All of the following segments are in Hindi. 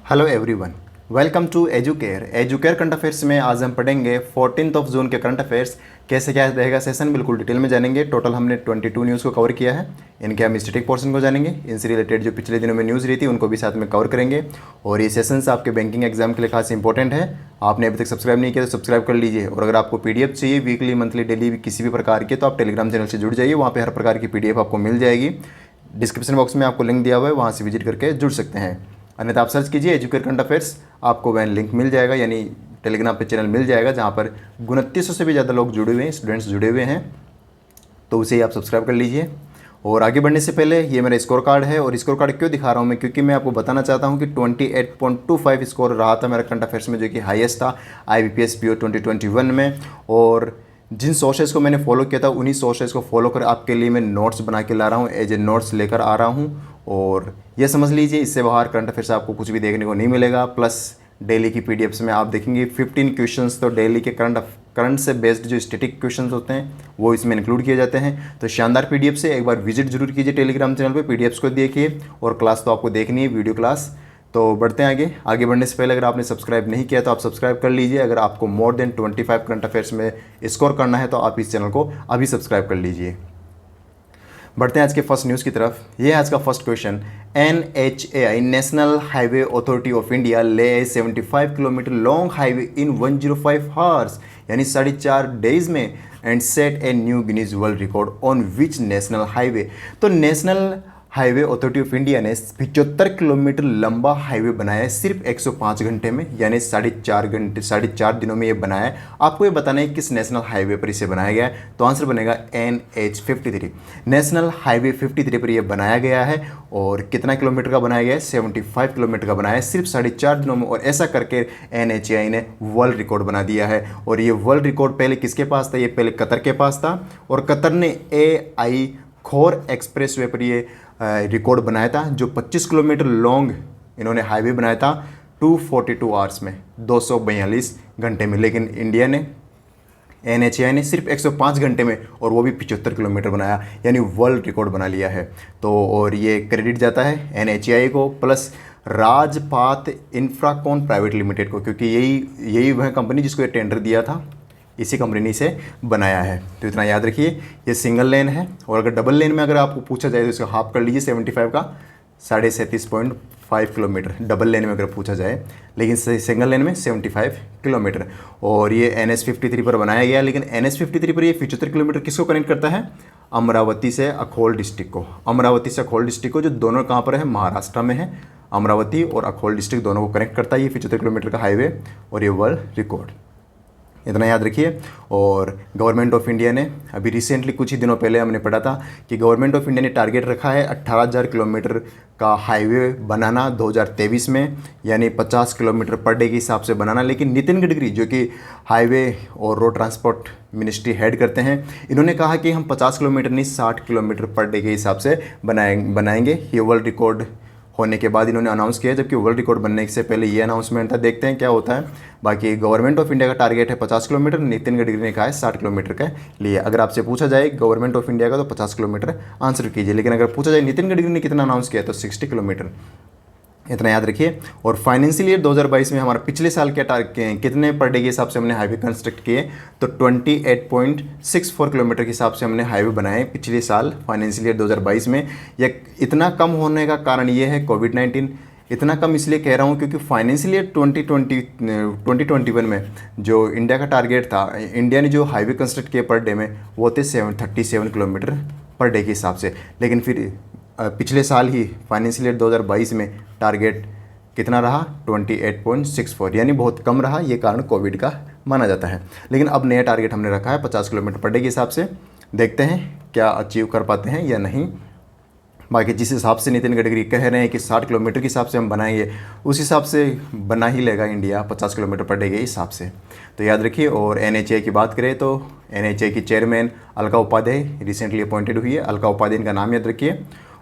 Hello everyone, welcome to Educare current affairs में आज हम पढ़ेंगे 14 जून के करंट अफेयर्स। कैसे क्या रहेगा सेशन बिल्कुल डिटेल में जानेंगे। टोटल हमने 22 न्यूज़ को कवर किया है। इनके हम स्टैटिक पोर्शन को जानेंगे, इनसे रिलेटेड जो पिछले दिनों में न्यूज़ रही थी उनको भी साथ में कवर करेंगे। और ये सेशंस आपके बैंकिंग एग्जाम के लिए खास इंपॉर्टेंट है। आपने अभी तक सब्सक्राइब नहीं किया तो सब्सक्राइब कर लीजिए। और अगर आपको PDF चाहिए वीकली, मंथली, डेली किसी भी प्रकार की, तो आप टेलीग्राम चैनल से जुड़ जाइए। वहाँ पर हर प्रकार की PDF आपको मिल जाएगी। डिस्क्रिप्शन बॉक्स में आपको लिंक दिया हुआ है, वहाँ से विजिट करके जुड़ सकते हैं। अन्यथा आप सर्च कीजिए एजुकेयर करंट अफेयर्स, आपको वह लिंक मिल जाएगा, यानी टेलीग्राम पे चैनल मिल जाएगा जहाँ पर 2900 से भी ज़्यादा लोग जुड़े हुए हैं, स्टूडेंट्स जुड़े हुए हैं। तो उसे ही आप सब्सक्राइब कर लीजिए। और आगे बढ़ने से पहले ये मेरा स्कोर कार्ड है। और स्कोर कार्ड क्यों दिखा रहा हूँ मैं, क्योंकि मैं आपको बताना चाहता हूँ कि 28.25 स्कोर रहा था मेरा करंट अफेयर्स में, जो कि हाईएस्ट था IBPS PO 2021 में। और जिन सोर्सेज को मैंने फॉलो किया था उन्हीं सोर्सेज को फॉलो कर आपके लिए मैं नोट्स बना के ला रहा हूँ, एज ए नोट्स लेकर आ रहा हूँ। और ये समझ लीजिए, इससे बाहर करंट अफेयर्स आपको कुछ भी देखने को नहीं मिलेगा। प्लस डेली की PDFs में आप देखेंगे 15 क्वेश्चंस तो डेली के करंट से बेस्ड जो स्टैटिक क्वेश्चंस होते हैं वो इसमें इंक्लूड किए जाते हैं। तो शानदार PDF से एक बार विजिट जरूर कीजिए टेलीग्राम चैनल पे, PDFs को देखिए। और क्लास तो आपको देखनी है, वीडियो क्लास। तो बढ़ते हैं आगे बढ़ने से पहले अगर आपने सब्सक्राइब नहीं किया तो आप सब्सक्राइब कर लीजिए। अगर आपको मोर देन 25 करंट अफेयर्स में स्कोर करना है तो आप इस चैनल को अभी सब्सक्राइब कर लीजिए। बढ़ते हैं आज के फर्स्ट न्यूज़ की तरफ। ये है आज का first question. NHAI national highway authority of India laid 75 kilometre long highway in 105 hours, यानी 4.5 डेज में, and set a new Guinness world record on which national highway. तो national highway authority of India ने 75 किलोमीटर लंबा हाईवे बनाया है सिर्फ 105 घंटे में, यानी 4.5 दिनों में ये बनाया है। आपको ये बताना है किस नेशनल हाईवे पर इसे बनाया गया है। तो आंसर बनेगा NH53। नेशनल हाईवे 53 पर यह बनाया गया है। और कितना किलोमीटर का बनाया गया है? 75 किलोमीटर का बनाया है सिर्फ 4.5 दिनों में। और ऐसा करके NHAI ने वर्ल्ड रिकॉर्ड बना दिया है। और ये वर्ल्ड रिकॉर्ड पहले किसके पास था? ये पहले कतर के पास था। और कतर ने AI खोर एक्सप्रेस वे पर ये रिकॉर्ड बनाया था, जो 25 किलोमीटर लॉन्ग इन्होंने हाईवे बनाया था 242 आवर्स में, 242 घंटे में। लेकिन इंडिया ने, NHAI ने सिर्फ 105 घंटे में, और वो भी 75 किलोमीटर बनाया, यानी वर्ल्ड रिकॉर्ड बना लिया है। तो और ये क्रेडिट जाता है NHAI को, plus Rajpath Infracon private limited को, क्योंकि यही वह कंपनी जिसको ये टेंडर दिया था, इसी कंपनी ने इसे बनाया है। तो इतना याद रखिए, ये सिंगल लेन है। और अगर डबल लेन में अगर आपको पूछा जाए तो इसका हाफ कर लीजिए 75 का, 37.5 किलोमीटर डबल लेन में अगर पूछा जाए, लेकिन सिंगल लेन में 75 किलोमीटर। और ये NH53 पर बनाया गया। लेकिन NH53 पर ये 75 किलोमीटर किसको कनेक्ट करता है? अमरावती से अखोल डिस्ट्रिक्ट को। अमरावती से अखोल डिस्ट्रिक्ट को, जो दोनों कहाँ पर है? महाराष्ट्र में है। अमरावती और अखोल डिस्ट्रिक्ट दोनों को कनेक्ट करता है ये 75 किलोमीटर का हाईवे, और ये वर्ल्ड रिकॉर्ड। इतना याद रखिए। और गवर्नमेंट ऑफ इंडिया ने अभी रिसेंटली कुछ ही दिनों पहले हमने पढ़ा था कि गवर्नमेंट ऑफ इंडिया ने टारगेट रखा है 18,000 किलोमीटर का हाईवे बनाना 2023 में, यानी 50 किलोमीटर पर डे के हिसाब से बनाना। लेकिन नितिन गडकरी, जो कि हाईवे और रोड ट्रांसपोर्ट मिनिस्ट्री हेड करते हैं, इन्होंने कहा कि हम 50 किलोमीटर नहीं 60 किलोमीटर पर डे के हिसाब से बनाएंगे। ये वर्ल्ड रिकॉर्ड होने के बाद इन्होंने अनाउंस किया, जबकि वर्ल्ड रिकॉर्ड बनने से पहले ये अनाउंसमेंट था। देखते हैं क्या होता है। बाकी गवर्नमेंट ऑफ इंडिया का टारगेट है 50 किलोमीटर, नितिन गडकरी ने कहा है 60 किलोमीटर के लिए। अगर आपसे पूछा जाए गवर्नमेंट ऑफ इंडिया का तो 50 किलोमीटर आंसर कीजिए। लेकिन अगर पूछा जाए नितिन गडकरी ने कितना अनाउंस किया तो 60 किलोमीटर। इतना याद रखिए। और फाइनेंशियल ईयर 2022 में हमारा पिछले साल क्या कितने पर डे के हिसाब से हमने हाईवे कंस्ट्रक्ट किए? तो 28.64 किलोमीटर के हिसाब से हमने हाईवे बनाए पिछले साल फाइनेंशियल ईयर 2022 में। यह इतना कम होने का कारण ये है कोविड-19। इतना कम इसलिए कह रहा हूँ क्योंकि फाइनेंशियल ईयर 2021 में जो इंडिया का टारगेट था, इंडिया ने जो हाईवे कंस्ट्रक्ट किए पर डे में, वो थे 37 किलोमीटर पर डे के हिसाब से। लेकिन फिर पिछले साल ही फाइनेंशियल ईयर 2022 में टारगेट कितना रहा? 28.64, यानी बहुत कम रहा। ये कारण कोविड का माना जाता है। लेकिन अब नया टारगेट हमने रखा है 50 किलोमीटर पर डे के हिसाब से। देखते हैं क्या अचीव कर पाते हैं या नहीं। बाकी जिस हिसाब से नितिन गडकरी कह रहे हैं कि 60 किलोमीटर के हिसाब से हम बनाएंगे, उस हिसाब से बना ही लेगा इंडिया 50 किलोमीटर पर डे के हिसाब से। तो याद रखिए। और NHAI की बात करें तो NHAI की chairman Alka Upadhyay recently appointed हुई है। अलका उपाध्याय का नाम याद रखिए।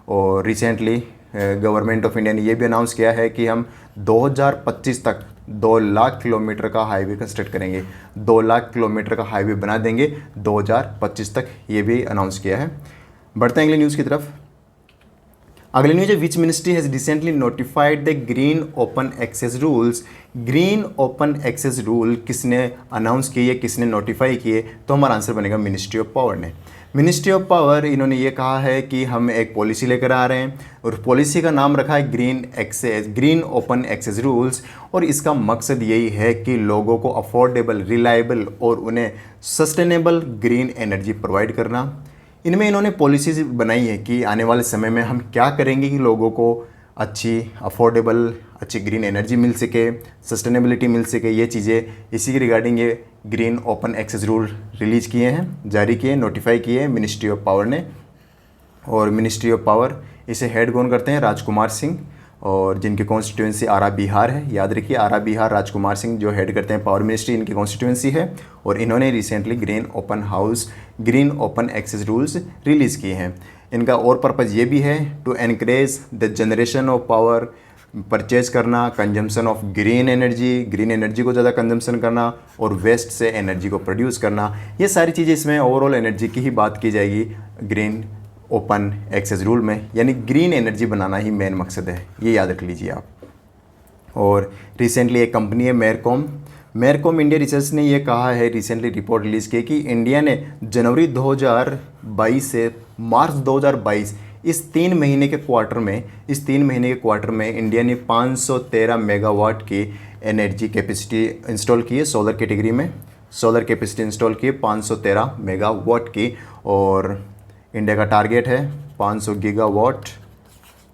और रिसेंटली गवर्नमेंट ऑफ इंडिया ने ये भी अनाउंस किया है कि हम 2025 तक 2 लाख किलोमीटर का हाईवे कंस्ट्रक्ट करेंगे। 2 लाख किलोमीटर का हाईवे बना देंगे 2025 तक, ये भी अनाउंस किया है। बढ़ते हैं अगली न्यूज़ की तरफ। अगली न्यूज है, which ministry has recently notified the green open access rules. Green open access rule किसने अनाउंस किए, किसने नोटिफाई किए? तो हमारा आंसर बनेगा मिनिस्ट्री ऑफ पावर ने। मिनिस्ट्री ऑफ पावर, इन्होंने ये कहा है कि हम एक पॉलिसी लेकर आ रहे हैं और पॉलिसी का नाम रखा है ग्रीन ओपन एक्सेस रूल्स। और इसका मकसद यही है कि लोगों को अफोर्डेबल, रिलायबल और उन्हें सस्टेनेबल ग्रीन एनर्जी प्रोवाइड करना। इनमें इन्होंने पॉलिसीज बनाई है कि आने वाले समय में हम क्या करेंगे कि लोगों को अच्छी अफोर्डेबल, अच्छी ग्रीन एनर्जी मिल सके, सस्टेनेबिलिटी मिल सके। ये चीज़ें इसी के रिगार्डिंग ये green open access rule release किए हैं, जारी किए, नोटिफाई किए हैं मिनिस्ट्री ऑफ पावर ने। और मिनिस्ट्री ऑफ पावर इसे हेड कौन करते हैं? राजकुमार सिंह, और जिनकी कॉन्स्टिट्यूंसी आरा बिहार है। याद रखिए, आरा बिहार, राजकुमार सिंह जो हेड करते हैं पावर मिनिस्ट्री, इनकी कॉन्स्टिट्यूंसी है। और इन्होंने recently green open access rules release किए हैं। इनका और पर्पज़ ये भी है to encourage the generation of power, purchase करना, कंजम्पशन ऑफ ग्रीन एनर्जी को ज़्यादा कंजम्पशन करना, और वेस्ट से एनर्जी को प्रोड्यूस करना। ये सारी चीज़ें इसमें ओवरऑल एनर्जी की ही बात की जाएगी ग्रीन ओपन एक्सेस रूल में, यानी ग्रीन एनर्जी बनाना ही मेन मकसद है, ये याद रख लीजिए आप। और रिसेंटली एक कंपनी है मेरकॉम इंडिया रिसर्च ने ये कहा है, रिसेंटली रिपोर्ट रिलीज़ की, कि इंडिया ने जनवरी 2022 से मार्च 2022 इस 3 महीने के क्वार्टर में इंडिया ने 513 मेगावाट की एनर्जी कैपेसिटी इंस्टॉल की है। सोलर कैटेगरी में सोलर कैपेसिटी इंस्टॉल की है 513 मेगावाट की। और इंडिया का टारगेट है 500 गीगावाट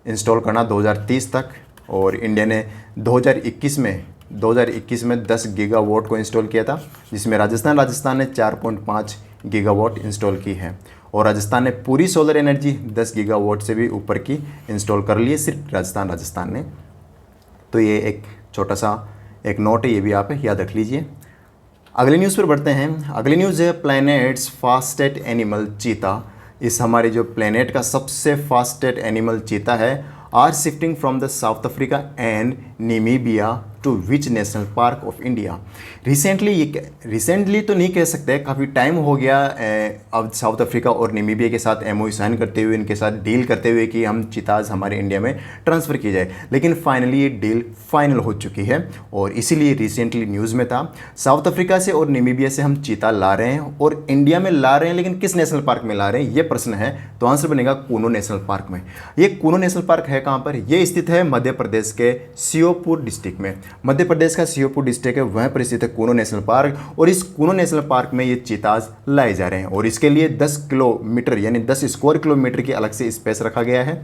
इंस्टॉल करना 2030 तक। और इंडिया ने 2021 में 10 गीगावाट को इंस्टॉल किया था, जिसमें राजस्थान ने 4.5 गीगावाट इंस्टॉल की है। और राजस्थान ने पूरी सोलर एनर्जी 10 गीगावाट से भी ऊपर की इंस्टॉल कर ली है, सिर्फ राजस्थान ने। तो ये एक छोटा सा एक नोट है, ये भी आप याद रख लीजिए। अगली न्यूज़ पर बढ़ते हैं। अगली न्यूज़ है, प्लैनेट्स फास्टेस्ट एनिमल चीता। इस हमारे जो प्लैनेट का सबसे फास्टेस्ट एनिमल चीता है, are shifting from the South Africa and Namibia to which national park of India. Recently तो नहीं कह सकते, काफ़ी टाइम हो गया अब साउथ अफ्रीका और नामीबिया के साथ एमओयू साइन करते हुए, इनके साथ डील करते हुए कि हम चीताज़ हमारे इंडिया में ट्रांसफ़र की जाए। लेकिन फाइनली ये डील फाइनल हो चुकी है और इसीलिए रिसेंटली न्यूज़ में था, साउथ अफ्रीका से और नामीबिया से हम चीता ला रहे हैं और इंडिया में ला रहे हैं, लेकिन किस नेशनल पार्क में ला रहे हैं, ये प्रश्न है। तो आंसर बनेगा कूनो नेशनल पार्क में। ये कूनो नेशनल पार्क है कहाँ पर? ये स्थित है मध्य प्रदेश के श्योपुर डिस्ट्रिक्ट में। मध्य प्रदेश का श्योपुर डिस्ट्रिक्ट है, वहाँ पर स्थित है कूनो नेशनल पार्क। और इस कूनो नेशनल पार्क में ये चीताज लाए जा रहे हैं और इसके लिए 10 किलोमीटर यानी 10 स्क्वायर किलोमीटर की अलग से स्पेस रखा गया है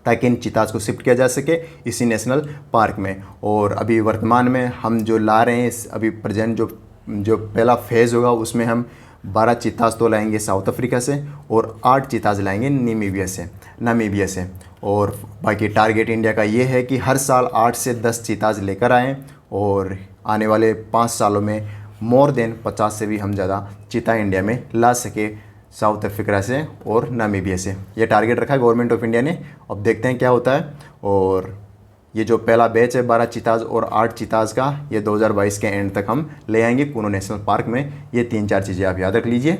ताकि इन चीताज को शिफ्ट किया जा सके इसी नेशनल पार्क में। और अभी वर्तमान में हम जो ला रहे हैं, अभी प्रेजेंट जो पहला फेज़ होगा उसमें हम 12 चीताज तो लाएंगे साउथ अफ्रीका से और 8 चीताज लाएंगे नामीबिया से। और बाकी टारगेट इंडिया का ये है कि हर साल 8 से 10 चीताज लेकर आएँ और आने वाले 5 सालों में मोर देन 50 से भी हम ज़्यादा चीता इंडिया में ला सके साउथ अफ्रीका से और नामीबिया से। ये टारगेट रखा है गवर्नमेंट ऑफ इंडिया ने। अब देखते हैं क्या होता है। और ये जो पहला बैच है 12 चीताज और 8 चीताज का, ये 2022 के एंड तक हम ले आएंगे कूनो नेशनल पार्क में। ये 3-4 चीज़ें आप याद रख लीजिए।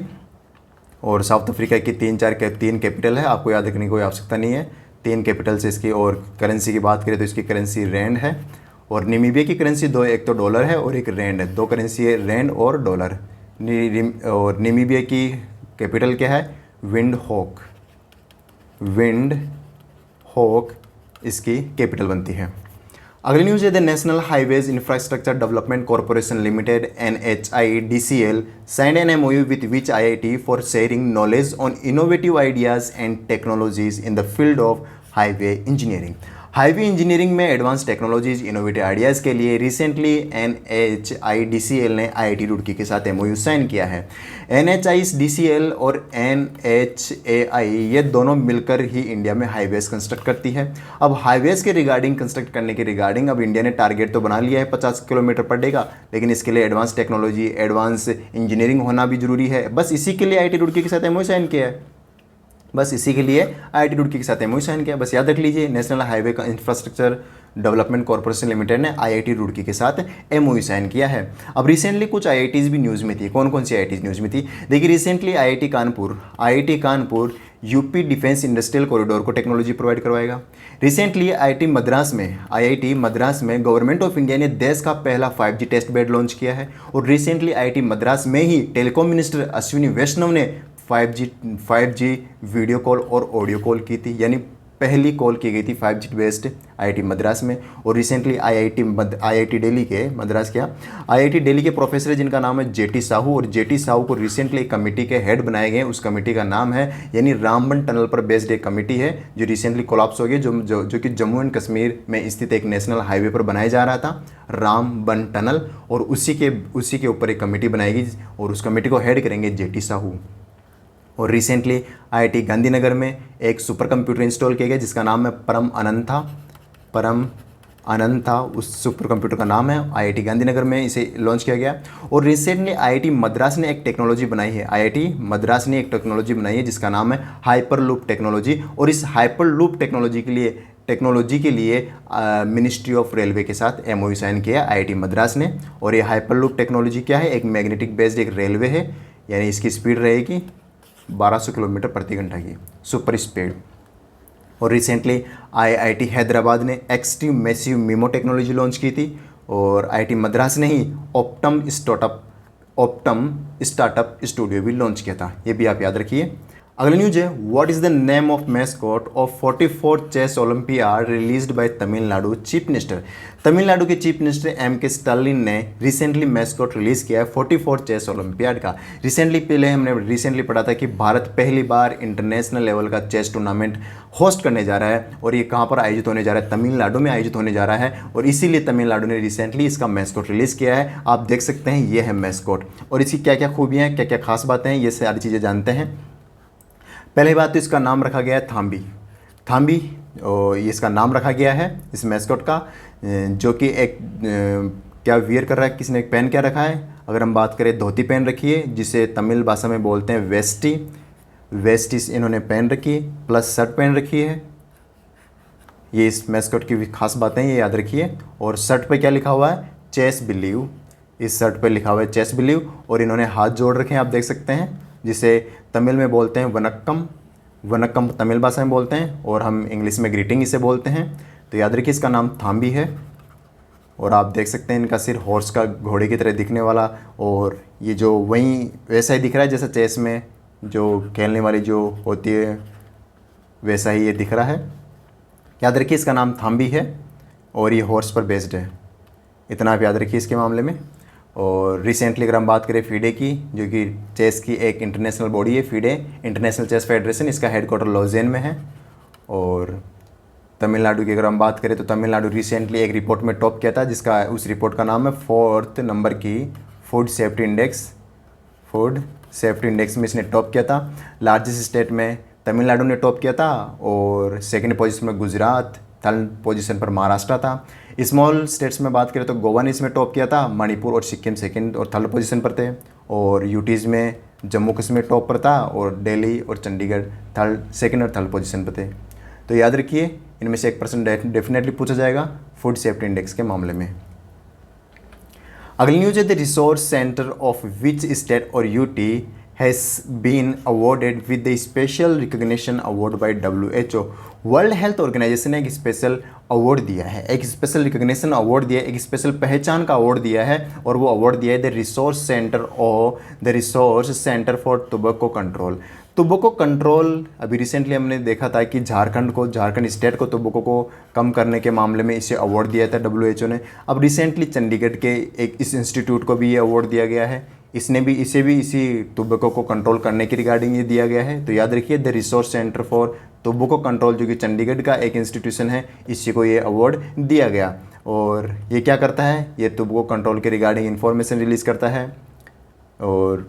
और साउथ अफ्रीका की 3 कैपिटल है, आपको याद रखने की कोई आवश्यकता नहीं है। 3 कैपिटल से इसकी। और करेंसी की बात करें तो इसकी करेंसी रैंड है और नामीबिया की करेंसी एक तो डॉलर है और एक रैंड है। 2 करेंसी है, रैंड और डॉलर। और नामीबिया की कैपिटल क्या है? विंड हॉक इसकी कैपिटल बनती है। अगली न्यूज़ है, the national highways infrastructure development corporation limited NHIDCL signed an MOU with which IIT for sharing knowledge on innovative ideas and technologies in the field of highway engineering। Highway engineering में एडवांस टेक्नोलॉजीज, इनोवेटिव आइडियाज़ के लिए रिसेंटली NHIDCL ने IIT रुड़की के साथ MOU साइन किया है। NHIDCL और NHAI ये दोनों मिलकर ही इंडिया में हाईवेज़ कंस्ट्रक्ट करती है। अब हाईवेज़ के रिगार्डिंग कंस्ट्रक्ट करने के रिगार्डिंग अब इंडिया ने टारगेट तो बना लिया है 50 किलोमीटर पर डे का, लेकिन इसके लिए एडवांस टेक्नोलॉजी, एडवांस इंजीनियरिंग होना भी जरूरी है। बस इसी के लिए IIT रुड़की के साथ MOU साइन किया है। बस इसी के लिए IIT रुड़की के साथ MOU साइन किया। बस याद रख लीजिए, नेशनल हाईवे का इंफ्रास्ट्रक्चर डेवलपमेंट कॉरपोरेशन लिमिटेड ने IIT रुड़की के साथ MOU साइन किया है। अब रिसेंटली कुछ IITs भी न्यूज़ में थी। कौन कौन सी IITs न्यूज़ में थी? देखिए, recently IIT Kanpur UP defence industrial corridor को टेक्नोलॉजी प्रोवाइड करवाएगा। रिसेंटली आईआईटी मद्रास में गवर्नमेंट ऑफ इंडिया ने देश का पहला 5G टेस्ट बेड लॉन्च किया है। और रिसेंटली आईआईटी मद्रास में ही टेलीकॉम मिनिस्टर अश्विनी वैष्णव ने 5G वीडियो कॉल और ऑडियो कॉल की थी, यानी पहली कॉल की गई थी 5G बेस्ड आईआईटी मद्रास में। और रिसेंटली आईआईटी दिल्ली के प्रोफेसर है जिनका नाम है जेटी साहू, और जेटी साहू को रिसेंटली एक कमेटी के हेड बनाए गए हैं। उस कमेटी का नाम है, यानी रामबन टनल पर बेस्ड एक कमेटी है जो रिसेंटली कोलैप्स हो गई, जो कि जम्मू एंड कश्मीर में स्थित एक नेशनल हाईवे पर बनाया जा रहा था, रामबन टनल। और उसी के ऊपर एक कमेटी बनाएगी और उस कमेटी को हेड करेंगे जेटी साहू। और रिसेंटली आईआईटी गांधीनगर में एक सुपर कंप्यूटर इंस्टॉल किया गया जिसका नाम है परम अनंता। उस सुपर कंप्यूटर का नाम है, आईआईटी गांधीनगर में इसे लॉन्च किया गया। और रिसेंटली आईआईटी मद्रास ने एक टेक्नोलॉजी बनाई है जिसका नाम है हाइपरलूप टेक्नोलॉजी। और इस हाइपरलूप टेक्नोलॉजी के लिए मिनिस्ट्री ऑफ रेलवे के साथ MOU साइन किया आईआईटी मद्रास ने। और ये हाइपरलूप टेक्नोलॉजी क्या है, एक मैग्नेटिक बेस्ड एक रेलवे है, यानी इसकी स्पीड रहेगी 1200 किलोमीटर प्रति घंटा की सुपर स्पीड। और रिसेंटली आईआईटी हैदराबाद ने extreme massive memo technology launch की थी। और आईआईटी मद्रास ने ही ऑप्टम स्टार्टअप स्टूडियो भी लॉन्च किया था, ये भी आप याद रखिए। अगली न्यूज है, what is the name of mascot of 44th chess olympiad released by Tamil Nadu chief minister. Tamil Nadu के चीफ मिनिस्टर M.K. स्टालिन ने रिसेंटली मैस्कॉट रिलीज़ किया है 44th चेस ओलंपियाड का। हमने रिसेंटली पढ़ा था कि भारत पहली बार इंटरनेशनल लेवल का चेस टूर्नामेंट होस्ट करने जा रहा है, और ये कहाँ पर आयोजित होने जा रहा है, तमिलनाडु में आयोजित होने जा रहा है। और इसीलिए तमिलनाडु ने रिसेंटली इसका मैस्कॉट रिलीज़ किया है। आप देख सकते हैं ये है मैस्कॉट, और इसकी क्या क्या खूबियाँ हैं, क्या क्या खास बातें हैं, ये सारी चीज़ें जानते हैं। पहली बात तो इसका नाम रखा गया है थाम्बी, और ये इसका नाम रखा गया है इस मैस्कॉट का, जो कि एक क्या वियर कर रहा है, किसने पहन क्या रखा है। अगर हम बात करें, धोती पहन रखी है जिसे तमिल भाषा में बोलते हैं वेस्टी इन्होंने पहन रखी है, प्लस शर्ट पहन रखी है। ये इस मैस्कॉट की भी खास बातें हैं, ये याद रखिए। और शर्ट पे क्या लिखा हुआ है, चेस बिलीव, इस शर्ट पे लिखा हुआ है चेस बिलीव। और इन्होंने हाथ जोड़ रखे हैं, आप देख सकते हैं, जिसे तमिल में बोलते हैं वनक्कम तमिल भाषा में बोलते हैं, और हम इंग्लिश में ग्रीटिंग इसे बोलते हैं। तो याद रखिए इसका नाम थाम्बी है। और आप देख सकते हैं इनका सिर हॉर्स का, घोड़े की तरह दिखने वाला, और ये जो वहीं वैसा ही दिख रहा है जैसा चेस में जो खेलने वाली जो होती है वैसा ही ये दिख रहा है। याद रखिए इसका नाम थाम्बी है और ये हॉर्स पर बेस्ड है, इतना आप याद रखिए इसके मामले में। और रिसेंटली अगर हम बात करें फीडे की, जो कि चेस की एक इंटरनेशनल बॉडी है, फीडे इंटरनेशनल चेस फेडरेशन, इसका हेडक्वार्टर लॉजेन में है। और तमिलनाडु की अगर हम बात करें तो तमिलनाडु रिसेंटली एक रिपोर्ट में टॉप किया था, उस रिपोर्ट का नाम है 4th नंबर की फूड सेफ्टी इंडेक्स में इसने टॉप किया था। लार्जेस्ट स्टेट में तमिलनाडु ने टॉप किया था, और सेकंड पोजीशन में गुजरात, थर्ड पोजीशन पर महाराष्ट्र था। स्मॉल स्टेट्स में बात करें तो गोवा ने इसमें टॉप किया था, मणिपुर और सिक्किम सेकंड और थर्ड पोजीशन पर थे। और यूटीज़ में जम्मू कश्मीर टॉप पर था, और दिल्ली और चंडीगढ़ सेकंड और थर्ड पोजीशन पर थे। तो याद रखिए इनमें से 1% डेफिनेटली पूछा जाएगा फूड सेफ्टी इंडेक्स के मामले में। अगली न्यूज है, the resource centre of which state और UT has been awarded with the special recognition award by WHO। World health organisation ने एक स्पेशल अवार्ड दिया है, एक स्पेशल रिकग्निशन अवार्ड दिया है, एक स्पेशल पहचान का अवार्ड दिया है, और वो अवार्ड दिया है the resource centre for tobacco control. अभी रिसेंटली हमने देखा था कि झारखंड स्टेट को टोबैको को कम करने के मामले में इसे अवार्ड दिया था WHO ने। अब रिसेंटली चंडीगढ़ के इस इंस्टीट्यूट को भी ये अवार्ड दिया गया है, इसे भी इसी टोबैको को कंट्रोल करने के रिगार्डिंग ये दिया गया है। तो याद रखिए the resource centre for tobacco control, जो कि चंडीगढ़ का एक इंस्टीट्यूशन है, इसी को ये अवार्ड दिया गया। और ये क्या करता है, ये टोबैको कंट्रोल के रिगार्डिंग इन्फॉर्मेशन रिलीज़ करता है, और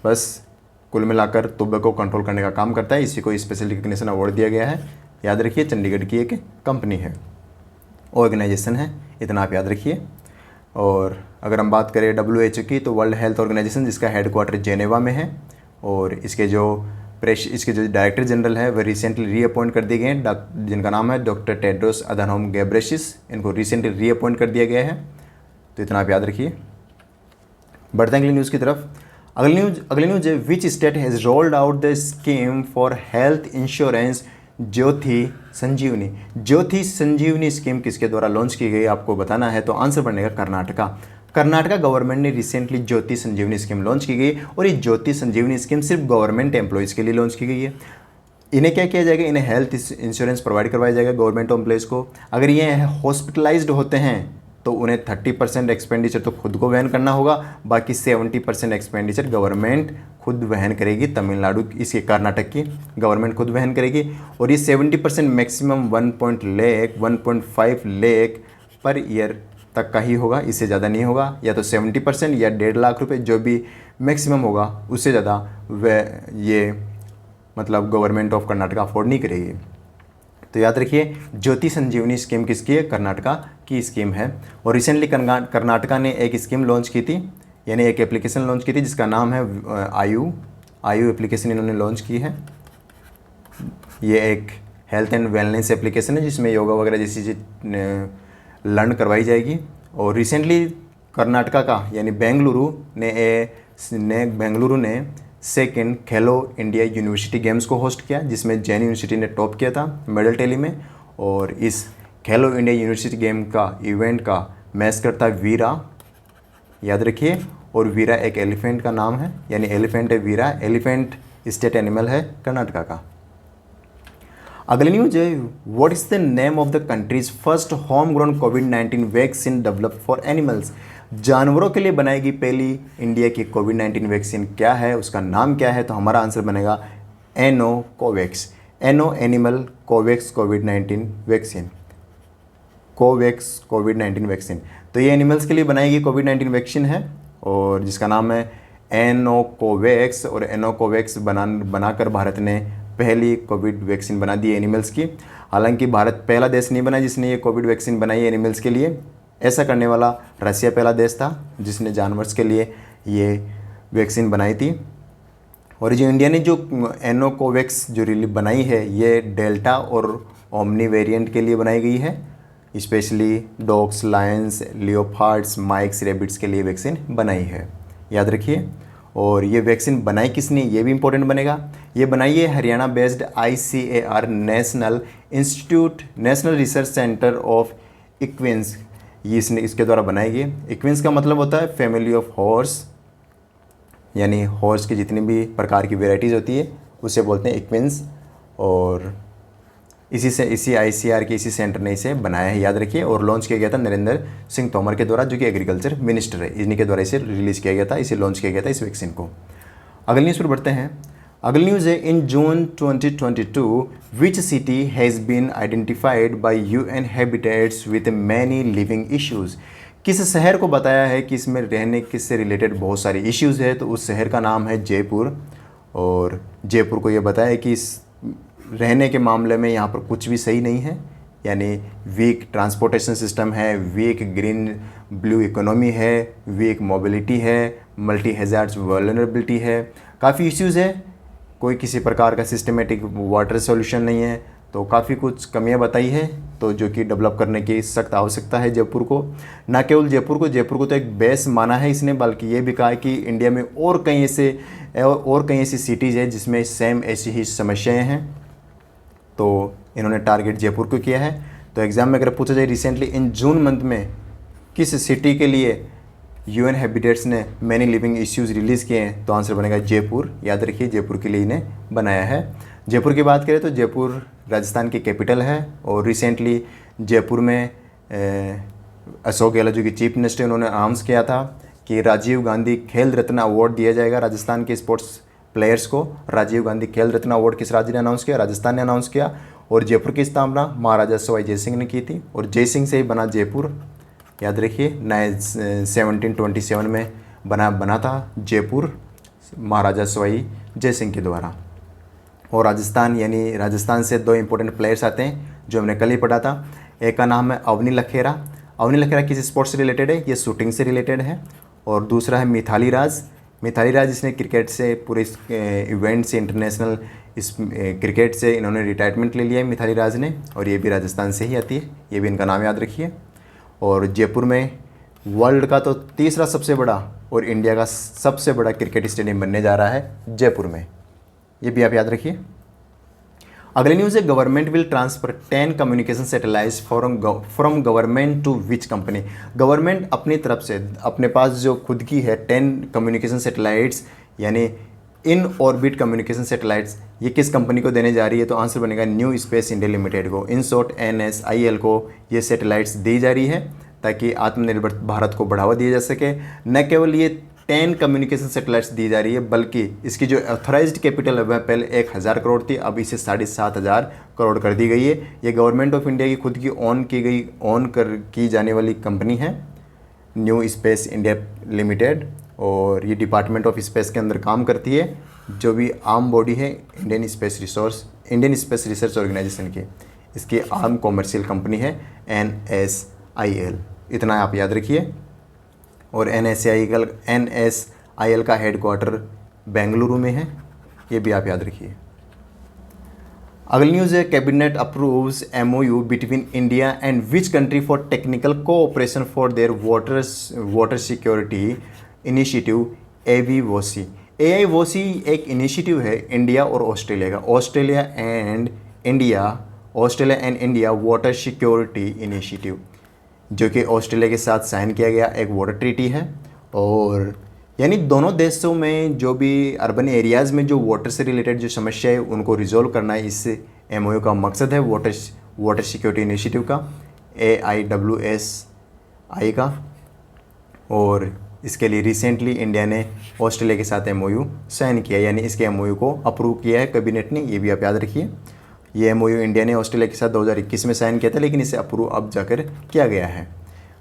बस कुल मिलाकर टोबैको कंट्रोल करने का काम करता है, इसी को स्पेशल रिकग्निशन अवार्ड दिया गया है। याद रखिए चंडीगढ़ की एक कंपनी है, ऑर्गेनाइजेशन है, इतना आप याद रखिए। और अगर हम बात करें WHO की, तो वर्ल्ड हेल्थ ऑर्गेनाइजेशन जिसका हेडक्वार्टर जेनेवा में है, और इसके जो डायरेक्टर जनरल है वह रिसेंटली रीअपॉइंट कर दिए गए हैं, जिनका नाम है डॉक्टर टेड्रोस अधानोम घेब्रेयेसस। इनको रिसेंटली रीअपॉइंट कर दिया गया है, तो इतना आप याद रखिए। बढ़ते हैं अगली न्यूज़ की तरफ। अगली न्यूज है, which state has rolled out the scheme for health insurance Jyoti Sanjeevani. Jyoti Sanjeevani scheme किसके द्वारा लॉन्च की गई आपको बताना है, तो आंसर बनेगा कर्नाटका। कर्नाटका गवर्नमेंट ने रिसेंटली ज्योति संजीवनी स्कीम लॉन्च की गई और ये ज्योति संजीवनी स्कीम सिर्फ गवर्नमेंट एम्प्लॉयज़ के लिए लॉन्च की गई है। इन्हें क्या किया जाएगा, इन्हें हेल्थ इंश्योरेंस प्रोवाइड करवाया जाएगा गवर्नमेंट एम्प्लॉयज़ को। अगर ये हॉस्पिटलाइज्ड होते हैं तो उन्हें 30% एक्सपेंडिचर तो खुद को वहन करना होगा, बाकी 70% एक्सपेंडिचर गवर्नमेंट खुद वहन करेगी। तमिलनाडु इसके कर्नाटक की गवर्नमेंट खुद वहन करेगी और ये 70% मैक्सिमम 1.5 लाख पर ईयर तक का ही होगा, इससे ज़्यादा नहीं होगा। या तो 70% या 1.5 लाख रुपये, जो भी मैक्सिमम होगा उससे ज़्यादा वह ये मतलब गवर्नमेंट ऑफ कर्नाटका अफोर्ड नहीं करेगी। तो याद रखिए, ज्योति संजीवनी स्कीम किसकी है, कर्नाटका की स्कीम है। और रिसेंटली कर्नाटका ने एक स्कीम लॉन्च की थी, यानी एक एप्लीकेशन लॉन्च की थी जिसका नाम है आयु एप्लीकेशन इन्होंने लॉन्च की है। ये एक हेल्थ एंड वेलनेस एप्लीकेशन है जिसमें योगा वगैरह जैसी चीज़ लर्न करवाई जाएगी। और रिसेंटली कर्नाटका का यानी बेंगलुरु ने सेकेंड खेलो इंडिया यूनिवर्सिटी गेम्स को होस्ट किया, जिसमें जैन यूनिवर्सिटी ने टॉप किया था मेडल टैली में। और इस खेलो इंडिया यूनिवर्सिटी गेम का इवेंट का मैस्कट था वीरा, याद रखिए। और वीरा एक एलिफेंट का नाम है, यानी एलिफेंट है वीरा, एलिफेंट स्टेट एनिमल है कर्नाटका का। अगली न्यूज है, what is the name of the countries first home grown covid vaccine developed for animals. जानवरों के लिए बनाई गई पहली इंडिया की कोविड-19 वैक्सीन क्या है, उसका नाम क्या है, तो हमारा आंसर बनेगा एनो कोवैक्स। एनो एनिमल कोवैक्स कोविड-19 वैक्सीन, कोवैक्स कोविड-19 वैक्सीन। तो ये एनिमल्स के लिए बनाई गई कोविड-19 वैक्सीन है और जिसका नाम है एनो कोवैक्स। और एनो कोवैक्स बनाकर भारत ने पहली कोविड वैक्सीन बना दी एनिमल्स की। हालांकि भारत पहला देश नहीं बना जिसने ये कोविड वैक्सीन बनाई एनिमल्स के लिए, ऐसा करने वाला रसिया पहला देश था जिसने जानवर्स के लिए ये वैक्सीन बनाई थी। और जो इंडिया ने जो एनो कोवैक्स जो बनाई है, ये डेल्टा और ओमनी वेरिएंट के लिए बनाई गई है, specially dogs, Lions, leopards, mics, rabbits के लिए वैक्सीन बनाई है, याद रखिए। और ये वैक्सीन बनाई किसने, ये भी इंपॉर्टेंट बनेगा। ये बनाई है Haryana based ICAR national research centre of इक्विन्स, ये इसके द्वारा बनाई गई। इक्विन्स का मतलब होता है फैमिली ऑफ हॉर्स, यानी हॉर्स की जितनी भी प्रकार की वेराइटीज़ होती है उसे बोलते हैं इक्विन्स। और इसी ICAR के इसी सेंटर ने इसे बनाया है, याद रखिए। और लॉन्च किया गया था नरेंद्र सिंह तोमर के द्वारा, जो कि एग्रीकल्चर मिनिस्टर है, इन्हीं के द्वारा इसे रिलीज़ किया गया था, इसे लॉन्च किया गया था इस वैक्सीन को। अगली न्यूज़ पर बढ़ते हैं। अगली न्यूज़ है, in June 2022 which city has been identified by UN habitats with many living issues. किस शहर को बताया है कि इसमें रहने किससे रिलेटेड बहुत सारी इश्यूज़ है, तो उस शहर का नाम है जयपुर। और जयपुर को ये बताया कि इस रहने के मामले में यहाँ पर कुछ भी सही नहीं है, यानी वीक ट्रांसपोर्टेशन सिस्टम है, वीक ग्रीन ब्लू इकोनॉमी है, वीक मोबिलिटी है, मल्टी हैज़ार्ड्स वल्नरेबिलिटी है, काफ़ी इश्यूज़ है, कोई किसी प्रकार का सिस्टमेटिक वाटर सॉल्यूशन नहीं है, तो काफ़ी कुछ कमियां बताई है, तो जो कि डेवलप करने की सख्त आवश्यकता है जयपुर को। ना केवल जयपुर को तो एक बेस माना है इसने, बल्कि ये भी कहा है कि इंडिया में और कई ऐसी सिटीज़ है जिसमें सेम ऐसी ही समस्याएँ हैं, तो इन्होंने टारगेट जयपुर को किया है। तो एग्ज़ाम में अगर पूछा जाए रिसेंटली इन जून मंथ में किस सिटी के लिए UN हैबिटेट्स ने मैनी लिविंग इश्यूज़ रिलीज़ किए हैं, तो आंसर बनेगा जयपुर, याद रखिए जयपुर के लिए इन्हें बनाया है। जयपुर की बात करें तो जयपुर राजस्थान की कैपिटल है और रिसेंटली जयपुर में अशोक गहलोत जो कि चीफ मिनिस्टर, उन्होंने अनाउंस किया था कि राजीव गांधी खेल रत्न अवार्ड दिया जाएगा राजस्थान के स्पोर्ट्स प्लेयर्स को। राजीव गांधी खेल रत्न अवार्ड किस राज्य ने अनाउंस किया, राजस्थान ने अनाउंस किया। और जयपुर की स्थापना महाराजा सवाई जय सिंह ने की थी और जय सिंह से ही बना जयपुर, याद रखिए। 1727 में बना था जयपुर महाराजा सवाई जय सिंह के द्वारा। और राजस्थान से दो इंपॉर्टेंट प्लेयर्स आते हैं जो हमने कल ही पढ़ा था। एक का नाम है अवनी लखेरा। अवनी लखेरा किस स्पोर्ट्स से रिलेटेड है, ये शूटिंग से रिलेटेड है। और दूसरा है मिथाली राज। जिसने क्रिकेट से पूरे इवेंट से इंटरनेशनल इस क्रिकेट से इन्होंने रिटायरमेंट ले लिया है मिथाली राज ने, और ये भी राजस्थान से ही आती है, ये भी इनका नाम याद रखिए। और जयपुर में वर्ल्ड का तो तीसरा सबसे बड़ा और इंडिया का सबसे बड़ा क्रिकेट स्टेडियम बनने जा रहा है जयपुर में। ये भी आप याद रखिए। अगली न्यूज़ है, government will transfer 10 communication satellites from government to which company. Government अपनी तरफ से अपने पास जो खुद की है 10 कम्युनिकेशन सैटेलाइट्स यानी इन ऑर्बिट कम्युनिकेशन सैटेलाइट्स, ये किस कंपनी को देने जा रही है? तो आंसर बनेगा न्यू स्पेस इंडिया लिमिटेड को, इन शॉर्ट NSIL को ये सैटेलाइट्स दी जा रही है ताकि आत्मनिर्भर भारत को बढ़ावा दिया जा सके। न केवल ये 10 कम्युनिकेशन सैटेलाइट्स दी जा रही है बल्कि इसकी जो ऑथराइज्ड कैपिटल है वह पहले 1000 करोड़ थी, अब इसे 7500 करोड़ कर दी गई है। ये गवर्नमेंट ऑफ इंडिया की खुद की की जाने वाली कंपनी है न्यू स्पेस इंडिया लिमिटेड, और ये डिपार्टमेंट ऑफ स्पेस के अंदर काम करती है, जो भी आर्म बॉडी है इंडियन स्पेस रिसर्च ऑर्गेनाइजेशन की। इसकी आर्म कॉमर्शियल कंपनी है NSIL, इतना आप याद रखिए। और NSIL का हेडक्वार्टर बेंगलुरु में है, ये भी आप याद रखिए। अगली न्यूज़ है, cabinet approves MOU between India and which country for technical cooperation for their water security initiative AIVOC। AIVOC एक इनिशिएटिव है इंडिया और ऑस्ट्रेलिया का, Australia and India water security initiative, जो कि ऑस्ट्रेलिया के साथ साइन किया गया एक वाटर ट्रीटी है। और यानी दोनों देशों में जो भी अर्बन एरियाज़ में जो वाटर से रिलेटेड जो समस्या है उनको रिजॉल्व करना है, इस MOU का मकसद है वाटर सिक्योरिटी इनिशिएटिव का, AIWSI का। और इसके लिए रिसेंटली इंडिया ने ऑस्ट्रेलिया के साथ MOU साइन किया, यानी इसके MOU को अप्रूव किया है कैबिनेट ने, ये भी आप याद रखिए। ये MOU इंडिया ने ऑस्ट्रेलिया के साथ 2021 में साइन किया था, लेकिन इसे अप्रूव अब जाकर किया गया है।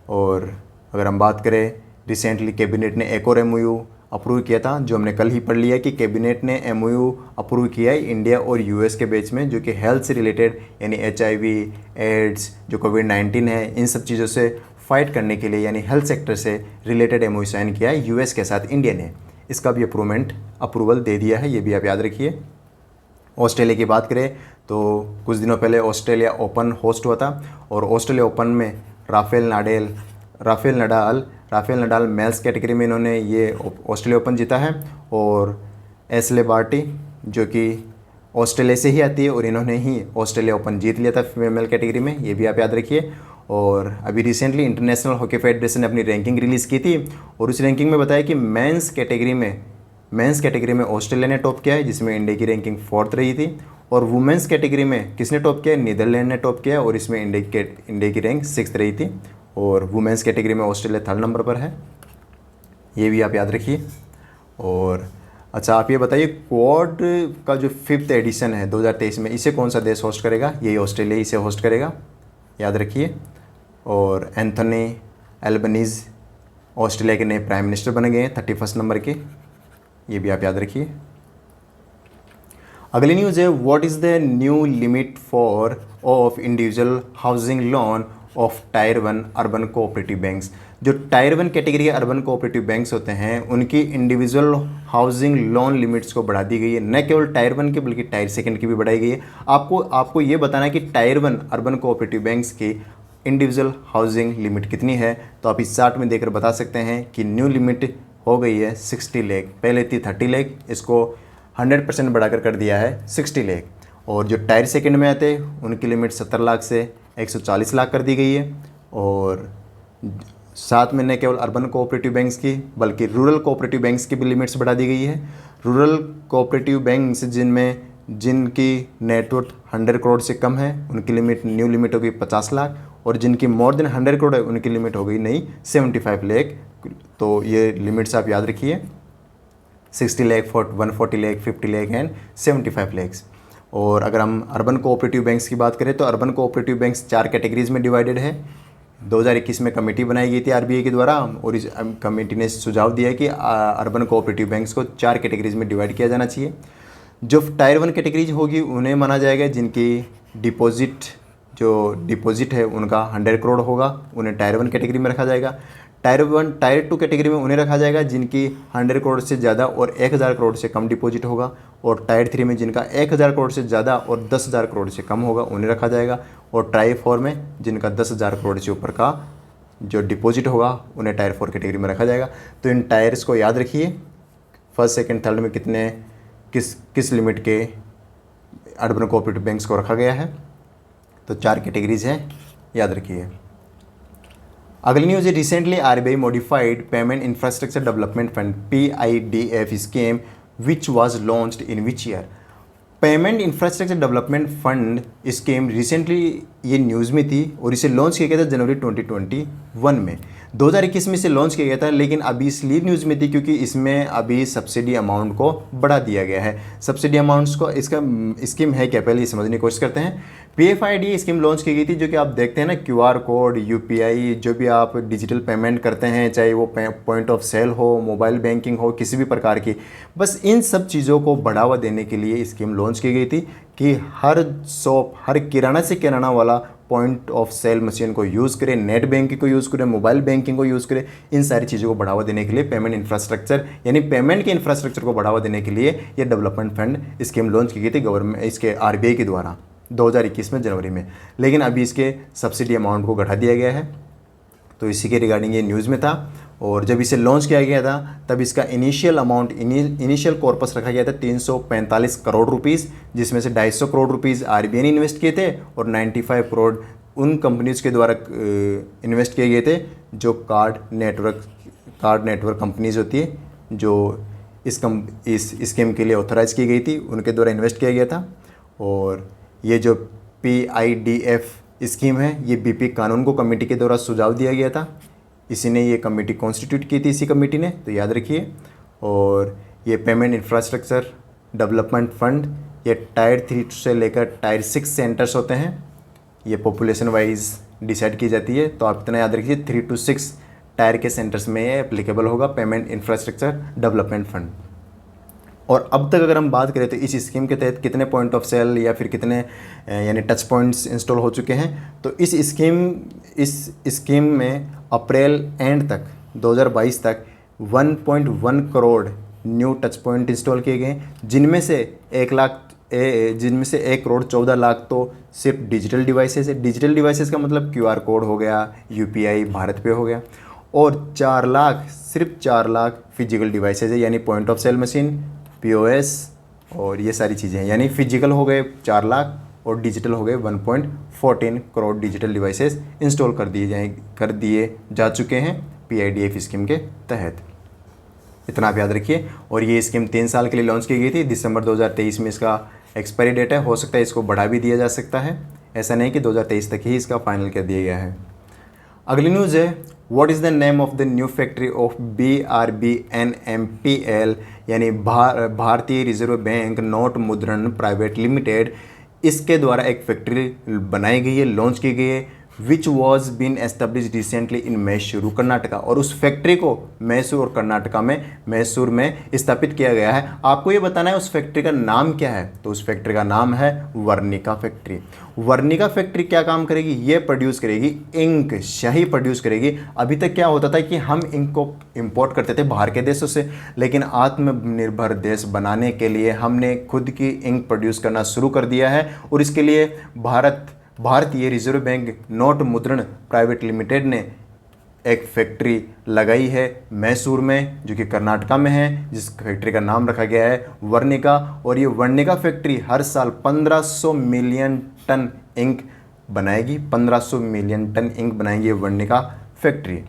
और अगर हम बात करें, रिसेंटली कैबिनेट ने एक और MOU अप्रूव किया था, जो हमने कल ही पढ़ लिया कि कैबिनेट ने MOU अप्रूव किया है इंडिया और US के बीच में, जो कि हेल्थ से रिलेटेड यानी HIV, एड्स, जो कोविड-19 है, इन सब चीज़ों से फाइट करने के लिए यानी हेल्थ सेक्टर से रिलेटेड MOU साइन किया है US के साथ इंडिया ने। इसका भी अप्रूवल दे दिया है, ये भी आप याद रखिए। ऑस्ट्रेलिया की बात करें तो कुछ दिनों पहले ऑस्ट्रेलिया ओपन होस्ट हुआ था, और ऑस्ट्रेलिया ओपन में राफेल नडाल मेल्स कैटेगरी में इन्होंने ये ऑस्ट्रेलिया ओपन जीता है, और एशले बार्टी जो कि ऑस्ट्रेलिया से ही आती है और इन्होंने ही ऑस्ट्रेलिया ओपन जीत लिया था फीमेल कैटेगरी में, ये भी आप याद रखिए। और अभी रिसेंटली इंटरनेशनल हॉकी फेडरेशन ने अपनी रैंकिंग रिलीज़ की थी, और उस रैंकिंग में बताया कि मेंस कैटेगरी में ऑस्ट्रेलिया ने टॉप किया है, जिसमें इंडिया की रैंकिंग 4th रही थी। और वुमेंस कैटेगरी में किसने टॉप किया? नीदरलैंड ने टॉप किया, और इसमें इंडिया की रैंक 6th रही थी। और वुमेंस कैटेगरी में ऑस्ट्रेलिया 3rd नंबर पर है, ये भी आप याद रखिए। और अच्छा, आप ये बताइए, क्वाड का जो 5th एडिशन है 2023 में, इसे कौन सा देश होस्ट करेगा? यही ऑस्ट्रेलिया इसे होस्ट करेगा, याद रखिए। और एंथनी एल्बनीज़ ऑस्ट्रेलिया के नए प्राइम मिनिस्टर बन गए हैं 31 नंबर के, ये भी आप याद रखिए। अगली न्यूज़ है, what is the new limit of individual housing loan of tyre 1 urban cooperative banks. जो टायर 1 कैटेगरी के अर्बन कोऑपरेटिव बैंक्स होते हैं उनकी इंडिविजुअल हाउसिंग लोन लिमिट्स को बढ़ा दी गई है, न केवल टायर 1 की बल्कि टायर 2 की भी बढ़ाई गई है। आपको ये बताना है कि टायर 1 अर्बन कोऑपरेटिव बैंक्स की इंडिविजुअल हाउसिंग लिमिट कितनी है, तो आप इस चार्ट में देखकर बता सकते हैं कि न्यू लिमिट हो गई है 60 लाख, पहले थी 30 लाख, इसको 100% बढ़ाकर कर दिया है 60 लाख। और जो टायर 2 में आते हैं उनकी लिमिट 70 लाख से 140 लाख कर दी गई है। और साथ में न केवल अर्बन कोऑपरेटिव बैंक्स की बल्कि रूरल कोऑपरेटिव बैंक्स की भी लिमिट्स बढ़ा दी गई है। रूरल कोऑपरेटिव बैंक्स जिनकी नेटवर्थ 100 करोड़ से कम है उनकी न्यू लिमिट होगी 50 लाख, और जिनकी मोर देन 100 करोड़ है उनकी लिमिट हो गई नई 75 लाख। तो ये लिमिट्स आप याद रखिए, 60 लाख, 140 लाख, 50 लाख एंड 75 लाख। और अगर हम अर्बन कोऑपरेटिव बैंक्स की बात करें तो अर्बन कोऑपरेटिव बैंक्स 4 कैटेगरीज में डिवाइडेड है। 2021 में कमेटी बनाई गई थी RBI के द्वारा, और इस कमेटी ने सुझाव दिया कि अर्बन कोऑपरेटिव बैंक्स को 4 कैटेगरीज में डिवाइड किया जाना चाहिए। जो टायर 1 कैटेगरीज होगी उन्हें माना जाएगा जिनकी डिपॉजिट है उनका 100 करोड़ होगा, उन्हें टायर 1 कैटेगरी में रखा जाएगा। टायर 2 कैटेगरी में उन्हें रखा जाएगा जिनकी 100 करोड़ से ज़्यादा और 1000 करोड़ से कम डिपॉजिट होगा। और टायर 3 में जिनका 1000 करोड़ से ज़्यादा और 10,000 करोड़ से कम होगा उन्हें रखा जाएगा। और टायर 4 में जिनका 10,000 करोड़ से ऊपर का जो डिपॉजिट होगा उन्हें टायर 4 कैटेगरी में रखा जाएगा। तो इन टायर्स को याद रखिए, फर्स्ट सेकंड थर्ड में कितने किस लिमिट के अर्बन कोऑपरेटिव बैंक्स को रखा गया है। तो 4 कैटेगरीज हैं, याद रखिए। अगली न्यूज़ है, recently RBI modified payment infrastructure development fund PIDF scheme which was launched in which year. Payment infrastructure development fund scheme recently ये न्यूज़ में थी और इसे लॉन्च किया गया था जनवरी 2021 में। 2021 में इसे लॉन्च किया गया था, लेकिन अभी इसलिए न्यूज़ में थी क्योंकि इसमें अभी सब्सिडी अमाउंट को बढ़ा दिया गया है। सब्सिडी अमाउंट्स को, इसका स्कीम है क्या, पहले ये समझने की कोशिश करते हैं। PFID स्कीम लॉन्च की गई थी, जो कि आप देखते हैं ना, QR कोड, UPI, जो भी आप डिजिटल पेमेंट करते हैं, चाहे वो पॉइंट ऑफ सेल हो, मोबाइल बैंकिंग हो, किसी भी प्रकार की, बस इन सब चीज़ों को बढ़ावा देने के लिए स्कीम लॉन्च की गई थी कि हर शॉप, हर किराना से किराना वाला पॉइंट ऑफ सेल मशीन को यूज़ करें, नेट बैंकिंग को यूज़ करें, मोबाइल बैंकिंग को यूज़ करें। इन सारी चीज़ों को बढ़ावा देने के लिए पेमेंट इंफ्रास्ट्रक्चर, यानी पेमेंट के इंफ्रास्ट्रक्चर को बढ़ावा देने के लिए ये डेवलपमेंट फंड स्कीम लॉन्च की गई थी गवर्नमेंट, इसके RBI के द्वारा 2021 में जनवरी में। लेकिन अभी इसके सब्सिडी अमाउंट को घटा दिया गया है, तो इसी के रिगार्डिंग ये न्यूज़ में था। और जब इसे लॉन्च किया गया था तब इसका इनिशियल अमाउंट, इनिशियल कॉर्पस रखा गया था 345 करोड़ रुपीज़, जिसमें से 250 करोड़ रुपीज़ RBI ने इन्वेस्ट किए थे और 95 करोड़ उन कंपनीज़ के द्वारा इन्वेस्ट किए गए थे जो कार्ड नेटवर्क कंपनीज़ होती है, जो इस स्कीम के लिए ऑथराइज़ की गई थी, उनके द्वारा इन्वेस्ट किया गया था। और ये जो PIDF स्कीम है, ये BP कानून को कमेटी के द्वारा सुझाव दिया गया था, इसी ने ये कमेटी कॉन्स्टिट्यूट की थी, इसी कमेटी ने, तो याद रखिए। और ये पेमेंट इंफ्रास्ट्रक्चर डेवलपमेंट फंड, ये टायर 3 से लेकर टायर 6 सेंटर्स होते हैं, ये पॉपुलेशन वाइज डिसाइड की जाती है, तो आप इतना याद रखिए 3 to 6 टायर के सेंटर्स में ये एप्लीकेबल होगा पेमेंट इंफ्रास्ट्रक्चर डेवलपमेंट फंड। और अब तक अगर हम बात करें तो इस स्कीम के तहत कितने पॉइंट ऑफ सेल या फिर कितने यानी टच पॉइंट्स इंस्टॉल हो चुके हैं, तो इस स्कीम में अप्रैल एंड तक 2022 तक 1.1 crore new touch point install किए गए, जिनमें से 1 करोड़ 14 लाख तो सिर्फ डिजिटल डिवाइसेस है। डिजिटल डिवाइसेस का मतलब QR कोड हो गया, UPI, भारत पे हो गया, और 4 लाख, सिर्फ 4 लाख फिजिकल डिवाइसेस है, यानी point of sale machine, POS और ये सारी चीज़ें हैं। यानी फिजिकल हो गए 4 लाख और डिजिटल हो गए 1.14 करोड़ डिजिटल डिवाइसेस इंस्टॉल कर दिए जा चुके हैं PIDF स्कीम के तहत। इतना आप याद रखिए। और ये स्कीम 3 साल के लिए लॉन्च की गई थी, दिसंबर 2023 में इसका एक्सपायरी डेट है, हो सकता है इसको बढ़ा भी दिया जा सकता है, ऐसा नहीं कि 2023 तक ही इसका फाइनल कर दिया गया है। अगली न्यूज़ है, what is the name of the new factory of BRBNMPL, यानी भारतीय रिजर्व बैंक नोट मुद्रण प्राइवेट लिमिटेड, इसके द्वारा एक फैक्ट्री बनाई गई है, लॉन्च की गई है, which was been establish recently in Mysore Karnataka. और उस फैक्ट्री को मैसूर कर्नाटका में, मैसूर में स्थापित किया गया है। आपको ये बताना है उस फैक्ट्री का नाम क्या है, तो उस फैक्ट्री का नाम है वर्निका फैक्ट्री। वर्निका फैक्ट्री क्या काम करेगी, ये प्रोड्यूस करेगी इंक, स्याही प्रोड्यूस करेगी। अभी तक क्या होता था कि हम इंक को इंपोर्ट करते थे बाहर के देशों से, लेकिन आत्मनिर्भर देश बनाने के लिए हमने खुद की इंक प्रोड्यूस करना शुरू कर दिया है। और इसके लिए भारतीय रिजर्व बैंक नोट मुद्रण प्राइवेट लिमिटेड ने एक फैक्ट्री लगाई है मैसूर में, जो कि कर्नाटका में है, जिस फैक्ट्री का नाम रखा गया है वर्निका। और ये वर्निका फैक्ट्री हर साल 1500 मिलियन टन इंक बनाएगी, 1500 मिलियन टन इंक बनाएगी ये वर्निका फैक्ट्री।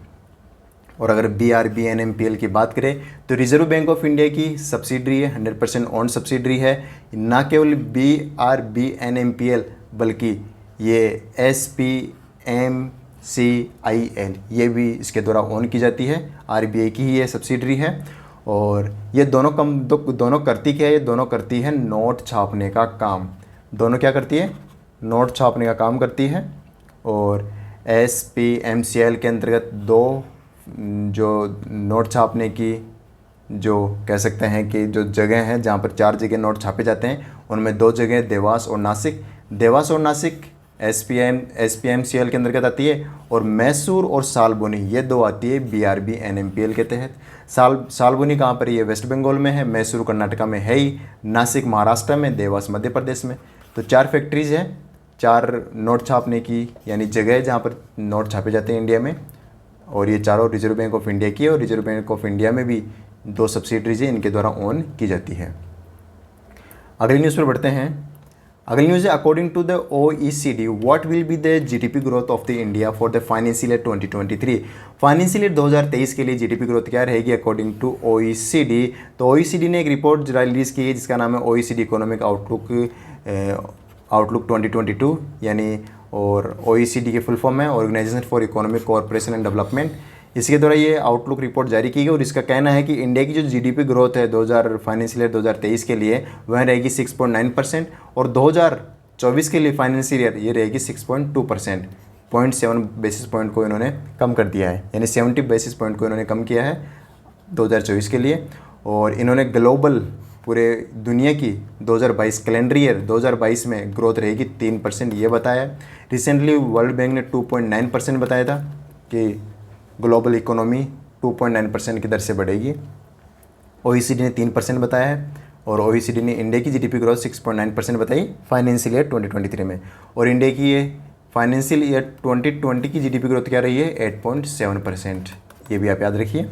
और अगर BRBNMPL की बात करें तो रिजर्व बैंक ऑफ इंडिया की सब्सिडरी है, 100% ओन सब्सिडरी है। ना केवल BRBNMPL बल्कि ये SPMCIL ये भी इसके द्वारा ओन की जाती है, RBI की ही ये सब्सिडरी है। और ये दोनों करती क्या है, ये दोनों करती है नोट छापने का काम। दोनों क्या करती है, नोट छापने का काम करती है। और SPMCIL के अंतर्गत 2 जो नोट छापने की, जो कह सकते हैं कि जो जगह हैं जहाँ पर 4 जगह नोट छापे जाते हैं, उनमें 2 जगह देवास और नासिक। देवास और नासिक SPMCIL के अंतर्गत आती है, और मैसूर और सालबोनी ये 2 आती है BRBNMPL के तहत। सालबोनी कहाँ पर, ये वेस्ट बंगाल में है, मैसूर कर्नाटका में है ही, नासिक महाराष्ट्र में, देवास मध्य प्रदेश में। तो 4 फैक्ट्रीज हैं, 4 नोट छापने की यानी जगह है जहाँ पर नोट छापे जाते हैं इंडिया में। और ये चारों रिजर्व बैंक ऑफ इंडिया की है, और रिजर्व बैंक ऑफ इंडिया में भी 2 सब्सिडरीज है, इनके द्वारा ओन की जाती है। अगली न्यूज़ पर बढ़ते हैं। अगली न्यूज़ है, according to the OECD what will be the GDP growth of the India for the financial year 2023। Financial year 2023 के लिए जीडीपी ग्रोथ क्या रहेगी अकॉर्डिंग टू OECD। तो OECD ने एक रिपोर्ट रिलीज़ की है जिसका नाम है OECD इकोनॉमिक आउटलुक 2022, यानी और OECD के फुल फॉर्म है organisation for economic cooperation and development. इसके द्वारा ये आउटलुक रिपोर्ट जारी की गई और इसका कहना है कि इंडिया की जो जीडीपी ग्रोथ है 2000 फाइनेंशियल ईयर 2023 के लिए वह रहेगी 6.9%, और 2024 के लिए फाइनेंशियल ईयर ये रहेगी 6.2%। 0.7 बेसिस पॉइंट को इन्होंने कम कर दिया है, यानी 70 बेसिस पॉइंट को इन्होंने कम किया है 2024 के लिए। और इन्होंने ग्लोबल पूरे दुनिया की 2022 कैलेंडर ईयर 2022 में ग्रोथ रहेगी 3% ये बताया। रिसेंटली वर्ल्ड बैंक ने 2.9% बताया था कि ग्लोबल इकोनॉमी 2.9% की दर से बढ़ेगी। OECD ने 3% बताया है, और OECD ने इंडिया की जीडीपी ग्रोथ 6.9% बताई फाइनेंशियल ईयर 2023 में। और इंडिया की ये फाइनेंशियल ईयर 2020 की जीडीपी ग्रोथ क्या रही है 8.7%, ये भी आप याद रखिए।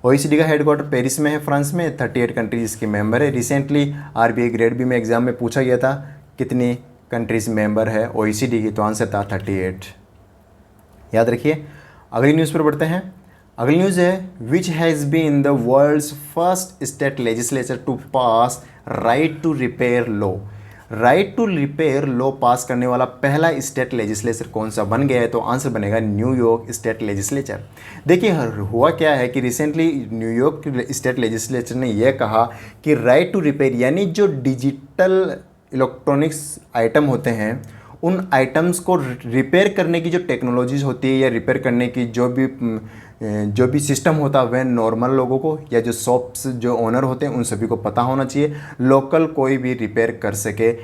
OECD का हेडक्वार्टर पेरिस में है, फ्रांस में। 38 कंट्रीज इसके मेंबर है। रिसेंटली RBI ग्रेड बी में एग्जाम में पूछा गया था कितनी कंट्रीज मेंबर है OECD की, तो आंसर था 38, याद रखिए। अगली न्यूज़ पर बढ़ते हैं। अगली न्यूज़ है, which has been the world's first state legislature to pass right to repair law. Right to repair law pass करने वाला पहला स्टेट लेजिस्लेचर कौन सा बन गया है, तो आंसर बनेगा न्यूयॉर्क स्टेट लेजिस्लेचर। देखिए हुआ क्या है कि रिसेंटली न्यूयॉर्क स्टेट लेजिस्लेचर ने यह कहा कि राइट टू रिपेयर यानी जो डिजिटल इलेक्ट्रॉनिक्स आइटम होते हैं उन आइटम्स को रिपेयर करने की जो टेक्नोलॉजीज़ होती है या रिपेयर करने की जो भी सिस्टम होता है वह नॉर्मल लोगों को या जो शॉप्स जो ओनर होते हैं उन सभी को पता होना चाहिए। लोकल कोई भी रिपेयर कर सके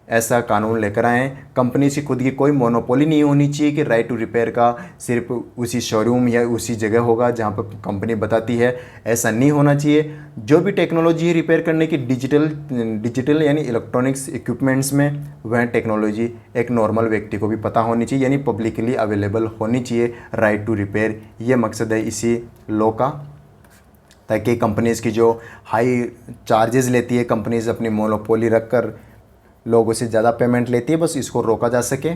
ऐसा कानून लेकर आएँ। कंपनी से खुद की कोई मोनोपोली नहीं होनी चाहिए कि राइट टू रिपेयर का सिर्फ उसी शोरूम या उसी जगह होगा जहाँ पर कंपनी बताती है, ऐसा नहीं होना चाहिए। जो भी टेक्नोलॉजी है रिपेयर करने की डिजिटल यानी इलेक्ट्रॉनिक्स इक्विपमेंट्स में, वह टेक्नोलॉजी एक नॉर्मल व्यक्ति को भी पता होनी चाहिए, यानी पब्लिकली अवेलेबल होनी चाहिए। राइट टू रिपेयर ये मकसद है इसी लॉ का, ताकि कंपनीज़ की जो हाई चार्जेस लेती है, कंपनीज़ अपनी मोनोपोली रखकर लोगों से ज़्यादा पेमेंट लेती है, बस इसको रोका जा सके,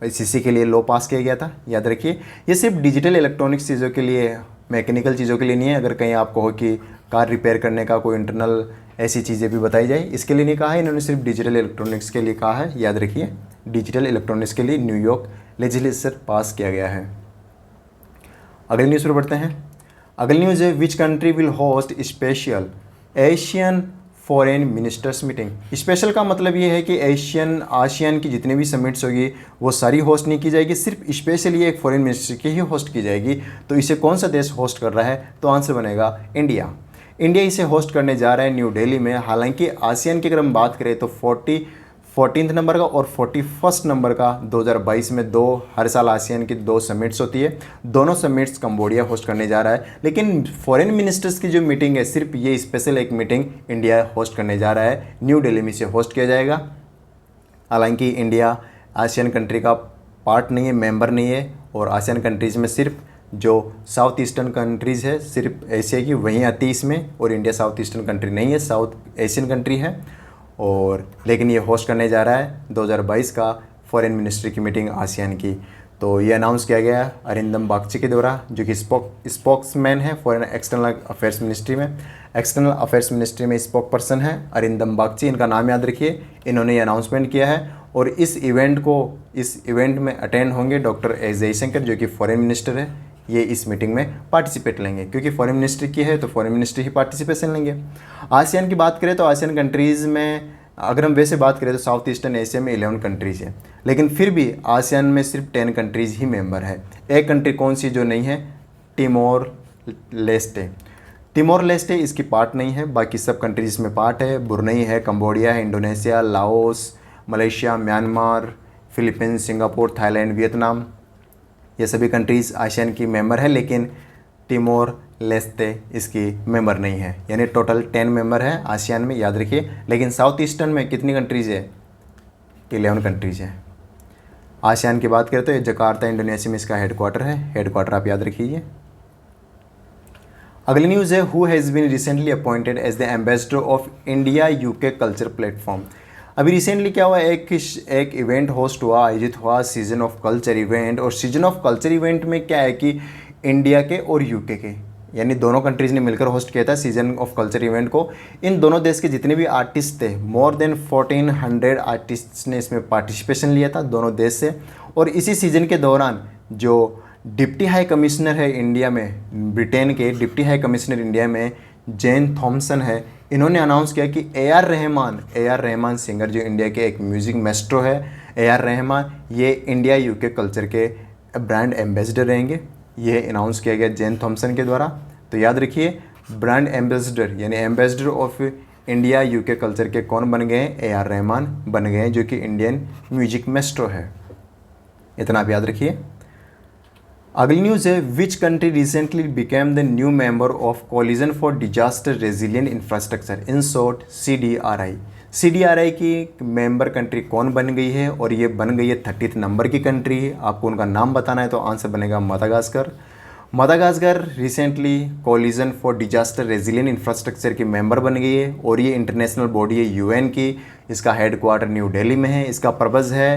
इसी के लिए लॉ पास किया गया था, याद रखिए। ये सिर्फ डिजिटल इलेक्ट्रॉनिक्स चीज़ों के लिए, मैकेनिकल चीज़ों के लिए नहीं है। अगर कहीं आपको हो कि कार रिपेयर करने का कोई इंटरनल ऐसी चीज़ें भी बताई जाए, इसके लिए नहीं कहा है, इन्होंने सिर्फ डिजिटल इलेक्ट्रॉनिक्स के लिए कहा है, याद रखिए। डिजिटल इलेक्ट्रॉनिक्स के लिए न्यूयॉर्क लेजिस्लेचर पास किया गया है। अगली न्यूज़ पर बढ़ते हैं। अगली न्यूज़ है, which country will host special Asian foreign ministers meeting. Special का मतलब ये है कि आसियान की जितनी भी समिट्स होगी वो सारी होस्ट नहीं की जाएगी, सिर्फ स्पेशली एक फॉरेन मिनिस्टर की ही होस्ट की जाएगी। तो इसे कौन सा देश होस्ट कर रहा है, तो आंसर बनेगा इंडिया। इंडिया इसे होस्ट करने जा रहा है न्यू दिल्ली में। हालांकि आसियान की अगर हम बात करें तो 14th नंबर का और 41st नंबर का 2022 में हर साल आसियान की 2 समिट्स होती है। दोनों समिट्स कंबोडिया होस्ट करने जा रहा है, लेकिन फॉरेन मिनिस्टर्स की जो मीटिंग है सिर्फ ये स्पेशल एक मीटिंग इंडिया होस्ट करने जा रहा है, न्यू दिल्ली में इसे होस्ट किया जाएगा। हालांकि इंडिया आसियान कंट्री का पार्ट नहीं है, मेंबर नहीं है, और आसियान कंट्रीज़ में सिर्फ जो साउथ ईस्टर्न कंट्रीज़ है सिर्फ एशिया की वहीं आती है इसमें, और इंडिया साउथ ईस्टर्न कंट्री नहीं है, साउथ एशियन कंट्री है। और लेकिन ये होस्ट करने जा रहा है 2022 का फॉरेन मिनिस्ट्री की मीटिंग आसियान की। तो ये अनाउंस किया गया अरिंदम बागची के द्वारा, जो कि स्पोक्समैन है फॉरेन एक्सटर्नल अफेयर्स मिनिस्ट्री में। एक्सटर्नल अफेयर्स मिनिस्ट्री में स्पोक पर्सन है अरिंदम बागची, इनका नाम याद रखिए। इन्होंने ये अनाउंसमेंट किया है, और इस इवेंट में अटेंड होंगे डॉक्टर एस जयशंकर, जो कि फॉरेन मिनिस्टर है। ये इस मीटिंग में पार्टिसिपेट लेंगे, क्योंकि फॉरेन मिनिस्ट्री की है तो फॉरेन मिनिस्ट्री ही पार्टिसिपेशन लेंगे। आसियान की बात करें तो आसियान कंट्रीज़ में अगर हम वैसे बात करें तो साउथ ईस्टर्न एशिया में 11 कंट्रीज़ हैं, लेकिन फिर भी आसियान में सिर्फ 10 कंट्रीज़ ही मेंबर है। एक कंट्री कौन सी जो नहीं है, टिमोर लेस्टे। टिमोर लेस्टे इसकी पार्ट नहीं है, बाकी सब कंट्रीज़ में पार्ट है। ब्रुनेई है, कंबोडिया है, Indonesia, Laos, Malaysia, Myanmar, Philippines, Singapore, Thailand, Vietnam, ये सभी कंट्रीज़ आसियान की मेंबर है, लेकिन टिमोर लेस्टे इसकी मेंबर नहीं है। यानी टोटल 10 मेंबर है आसियान में, याद रखिए। लेकिन साउथ ईस्टर्न में कितनी कंट्रीज़ है, 11 कंट्रीज़ है। आसियान की बात करें तो ये जकार्ता इंडोनेशिया में इसका हेडक्वार्टर है, हेडक्वार्टर आप याद रखिए। अगली न्यूज़ है, who has been recently appointed as the ambassador of India UK culture platform. अभी रिसेंटली क्या हुआ, एक इवेंट होस्ट हुआ, आयोजित हुआ, सीजन ऑफ कल्चर इवेंट। और सीजन ऑफ कल्चर इवेंट में क्या है कि इंडिया के और यूके के यानी दोनों कंट्रीज़ ने मिलकर होस्ट किया था सीजन ऑफ कल्चर इवेंट को। इन दोनों देश के जितने भी आर्टिस्ट थे, मोर देन 1400 आर्टिस्ट्स ने इसमें पार्टिसिपेशन लिया था दोनों देश से। और इसी सीज़न के दौरान जो डिप्टी हाई कमिश्नर है इंडिया में, ब्रिटेन के डिप्टी हाई कमिश्नर इंडिया में जेन थॉमसन है, इन्होंने अनाउंस किया कि ए आर रहमान सिंगर जो इंडिया के एक म्यूज़िक मेस्ट्रो है, ए आर रहमान, ये इंडिया यूके कल्चर के ब्रांड एम्बेसडर रहेंगे। ये अनाउंस किया गया जेन थॉमसन के द्वारा। तो याद रखिए, ब्रांड एम्बेसडर यानी ambassador of India UK culture के कौन बन गए हैं, ए आर रहमान बन गए हैं, जो कि इंडियन म्यूजिक मेस्ट्रो है। इतना आप याद रखिए। अगली न्यूज़ है, which country recently became the new member of collision for disaster resilient infrastructure, in short CDRI। CDRI की मेंबर कंट्री कौन बन गई है, और ये बन गई है 30th नंबर की कंट्री है। आपको उनका नाम बताना है तो आंसर बनेगा Madagascar. Madagascar recently coalition for disaster resilient infrastructure की मेंबर बन गई है, और ये इंटरनेशनल बॉडी है UN की। इसका हेडक्वार्टर न्यू दिल्ली में है। इसका पर्पज़ है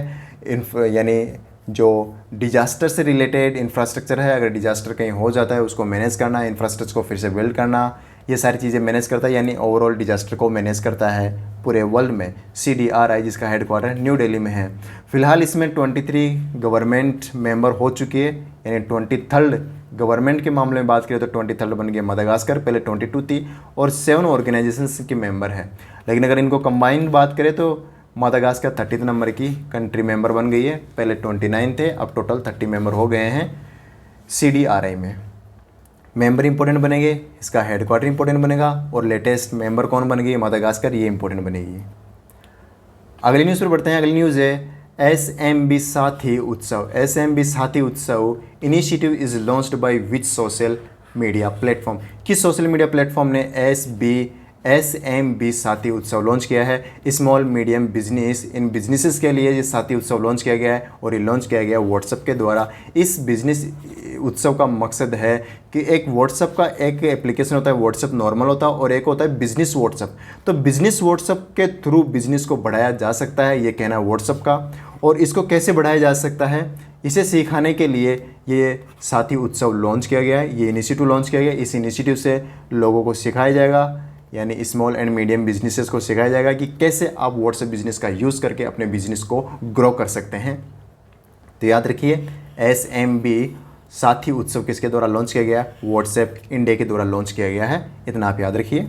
यानी जो डिजास्टर से रिलेटेड इंफ्रास्ट्रक्चर है, अगर डिजास्टर कहीं हो जाता है उसको मैनेज करना, इंफ्रास्ट्रक्चर को फिर से बिल्ड करना, ये सारी चीज़ें मैनेज करता है, यानी ओवरऑल डिजास्टर को मैनेज करता है पूरे वर्ल्ड में। CDRI जिसका हेडक्वार्टर न्यू दिल्ली में है। फिलहाल इसमें 23 गवर्नमेंट मेंबर हो चुकी है, यानी 23rd गवर्नमेंट के मामले में बात करें तो 23rd बन गया मदागास्कर, पहले 22 थी, और 7 ऑर्गेनाइजेशंस की मेंबर है। लेकिन अगर इनको कंबाइंड बात करें तो मदागास्कर 30th नंबर की कंट्री मेंबर बन गई है, पहले 29 थे, अब टोटल 30 मेंबर हो गए हैं CDRI में। मेंबर इंपॉर्टेंट बनेंगे, इसका हेडक्वार्टर इंपॉर्टेंट बनेगा, और लेटेस्ट मेंबर कौन बन गई, मदागास्कर, ये इंपॉर्टेंट बनेगी। अगली न्यूज़ पर बढ़ते हैं। अगली न्यूज़ है, SMB साथी उत्सव। SMB साथी उत्सव initiative is launched by which social media platform. किस सोशल मीडिया प्लेटफॉर्म ने SMB साथी उत्सव लॉन्च किया है? स्मॉल मीडियम बिजनेस, इन बिजनेसेस के लिए ये साथी उत्सव लॉन्च किया गया है, और ये लॉन्च किया गया व्हाट्सएप के द्वारा। इस बिजनेस उत्सव का मकसद है कि एक व्हाट्सएप का एक एप्लीकेशन होता है, व्हाट्सएप नॉर्मल होता है, और एक होता है बिजनेस व्हाट्सएप। तो बिजनेस व्हाट्सएप के थ्रू बिजनेस को बढ़ाया जा सकता है, ये कहना है व्हाट्सएप का। और इसको कैसे बढ़ाया जा सकता है, इसे सिखाने के लिए ये साथी उत्सव लॉन्च किया गया है, ये इनिशिएटिव लॉन्च किया गया है। इस इनिशिएटिव से लोगों को सिखाया जाएगा, यानी स्मॉल एंड मीडियम बिजनेसेस को सिखाया जाएगा कि कैसे आप व्हाट्सएप बिजनेस का यूज़ करके अपने बिजनेस को ग्रो कर सकते हैं। तो याद रखिए, SMB साथी उत्सव किसके द्वारा लॉन्च किया गया? व्हाट्सएप इंडिया के द्वारा लॉन्च किया गया है, इतना आप याद रखिए।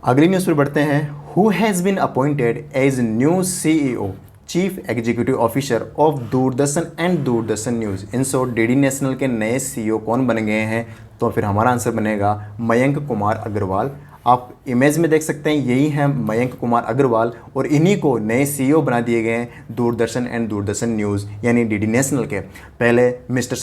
अगली न्यूज़ पर बढ़ते हैं। Who has been appointed as new CEO, chief executive officer of Doordarshan and Doordarshan news, in short DD national के नए CEO कौन बन गए हैं? तो फिर हमारा आंसर बनेगा मयंक कुमार अग्रवाल। आप इमेज में देख सकते हैं, यही है मयंक कुमार अग्रवाल, और इन्हीं को नए CEO बना दिए गए हैं दूरदर्शन एंड दूरदर्शन न्यूज़ यानी DD नेशनल के। पहले मिस्टर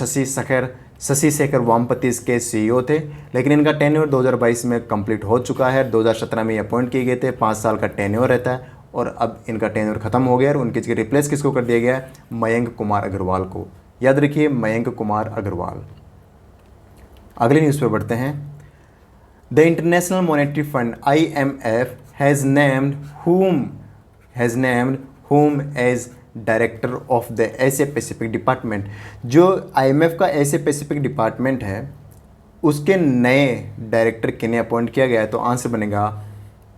शशि शेखर वामपति इसके CEO थे, लेकिन इनका टेन्योर 2022 में कंप्लीट हो चुका है। 2017 में अपॉइंट किए गए थे, 5 साल का टेन्योर रहता है, और अब इनका टेन्योर खत्म हो गया और उनकी जगह रिप्लेस किसको कर दिया गया है? मयंक कुमार अग्रवाल को। याद रखिए, मयंक कुमार अग्रवाल। अगली न्यूज़ पर बढ़ते हैं। The international monetary fund IMF has named whom as director of the Asia Pacific department. जो IMF का एशिया पैसिफिक डिपार्टमेंट है, उसके नए डायरेक्टर किन्हें अपॉइंट किया गया है? तो आंसर बनेगा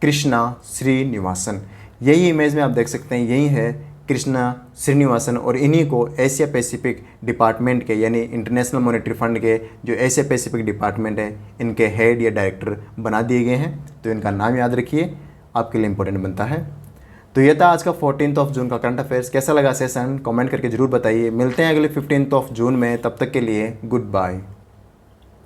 कृष्णा श्रीनिवासन। यही इमेज में आप देख सकते हैं, यही है कृष्णा श्रीनिवासन, और इन्हीं को एशिया पैसिफिक डिपार्टमेंट के यानी इंटरनेशनल मॉनेटरी फंड के जो एशिया पैसिफिक डिपार्टमेंट है, इनके हेड या डायरेक्टर बना दिए गए हैं। तो इनका नाम याद रखिए, आपके लिए इंपॉर्टेंट बनता है। तो ये था आज का 14 जून का करंट अफेयर्स। कैसा लगा सेशन, कमेंट करके जरूर बताइए। मिलते हैं अगले 15 जून में, तब तक के लिए गुड बाय।